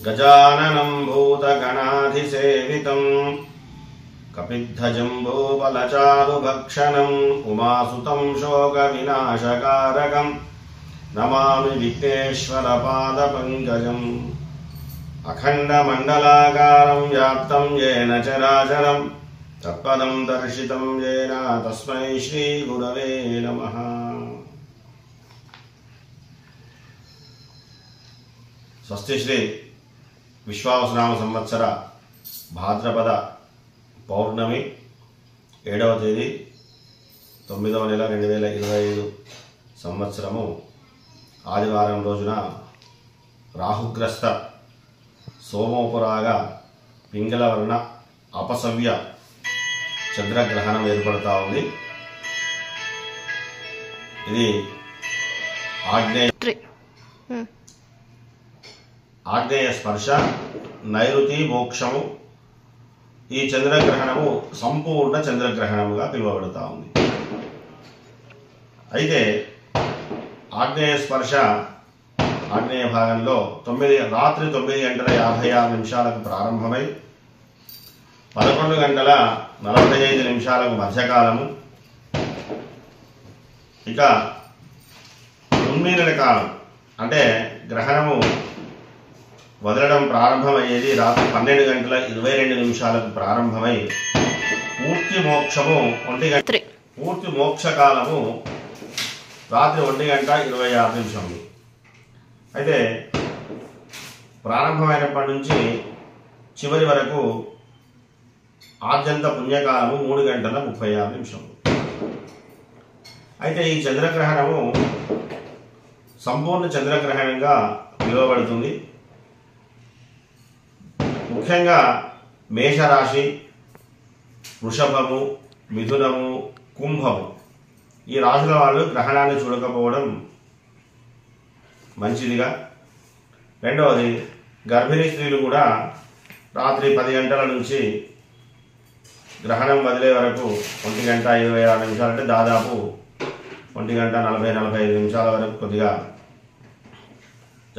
गजाननं भूतगणाधिसेवितं कपित्थजम्बूफलचारुभक्षणम् उमासुतं शोकविनाशकारकं नमामि विघ्नेश्वरपादपङ्कजम्। अखण्डमण्डलाकारं व्याप्तं येन चराचरं तत्पदं दर्शितं येन तस्मै श्रीगुरवे नमः। स्वस्ति श्री विश्वावसुनाम संवत्सर भाद्रपद पौर्णमी 7వ తేదీ 9వ నెల 2025 సంవత్సరము ఆదివారం రోజున రాహుగ్రస్త సోమోపరాగ పింగళవర్ణ అపసవ్య చంద్రగ్రహణం ఏర్పడతా ఉంది। ఇది ఆగ్నేయ స్పర్శ నైరుతి మోక్షము ఈ చంద్రగ్రహణము సంపూర్ణ చంద్రగ్రహణముగా పిలువబడతా ఉంది। అయితే ఆగ్నేయ స్పర్శ ఆగ్నేయ భాగంలో రాత్రి 9:56 ప్రారంభమై 11:45 మధ్యకాలము, ఇక ఉన్మీలన కాలం అంటే గ్రహణము వదలడం ప్రారంభమయ్యేది రాత్రి 12:22 ప్రారంభమై పూర్తి మోక్షము 1 గంట, పూర్తి మోక్షకాలము రాత్రి 1:26। అయితే ప్రారంభమైనప్పటి నుంచి చివరి వరకు ఆద్యంత పుణ్యకాలము 3:36। అయితే ఈ చంద్రగ్రహణము సంపూర్ణ చంద్రగ్రహణంగా పిలువబడుతుంది। ముఖ్యంగా మేషరాశి, వృషభము, మిథునము, కుంభము ఈ రాశుల వాళ్ళు గ్రహణాన్ని చూడకపోవడం మంచిదిగా। రెండవది గర్భిణీ స్త్రీలు కూడా రాత్రి 10 గంటల నుంచి గ్రహణం వదిలే వరకు 1:26 అంటే దాదాపు 1:40-45 వరకు కొద్దిగా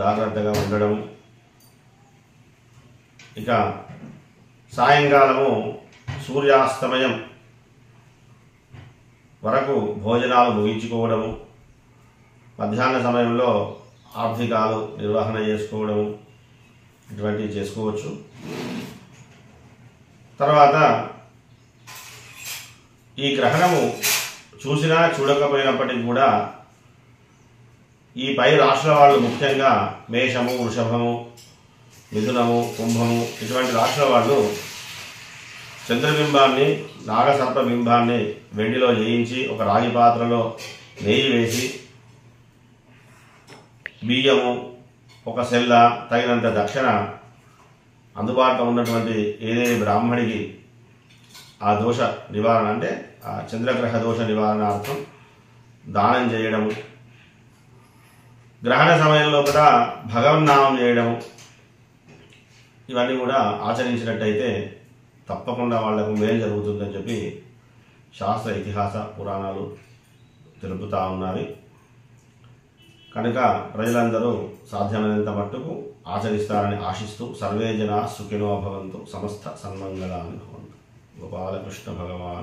జాగ్రత్తగా ఉండడం। ఇక సాయంకాలము సూర్యాస్తమయం వరకు భోజనాలు ముగించుకోవడము, మధ్యాహ్న సమయంలో ఆర్థికాలు నిర్వహణ చేసుకోవడము ఇటువంటివి చేసుకోవచ్చు। తర్వాత ఈ గ్రహణము చూసినా చూడకపోయినప్పటికీ కూడా ఈ పై రాశుల వాళ్ళు ముఖ్యంగా మేషము, వృషభము, మిథునము, కుంభము ఇటువంటి రాశుల వాళ్ళు చంద్రబింబాన్ని, నాగసర్పబింబాన్ని వెండిలో చేయించి ఒక రాగి పాత్రలో నెయ్యి వేసి బియ్యము, ఒక సెల్ల, తగినంత దక్షిణ అందుబాటులో ఉన్నటువంటి ఏదేది బ్రాహ్మడికి ఆ దోష నివారణ అంటే ఆ చంద్రగ్రహ దోష నివారణార్థం దానం చేయడము, గ్రహణ సమయంలో కూడా భగవన్నామం చేయడము ఇవన్నీ కూడా ఆచరించినట్టయితే తప్పకుండా వాళ్లకు మేలు జరుగుతుందని చెప్పి శాస్త్ర ఇతిహాస పురాణాలు తెలుపుతా ఉన్నవి। కనుక ప్రజలందరూ సాధ్యమైనంత మట్టుకు ఆచరిస్తారని ఆశిస్తూ సర్వే జనా సుఖినో భవంతు, సమస్త సన్మంగళాని భవంతు। గోపాలకృష్ణ భగవాన్।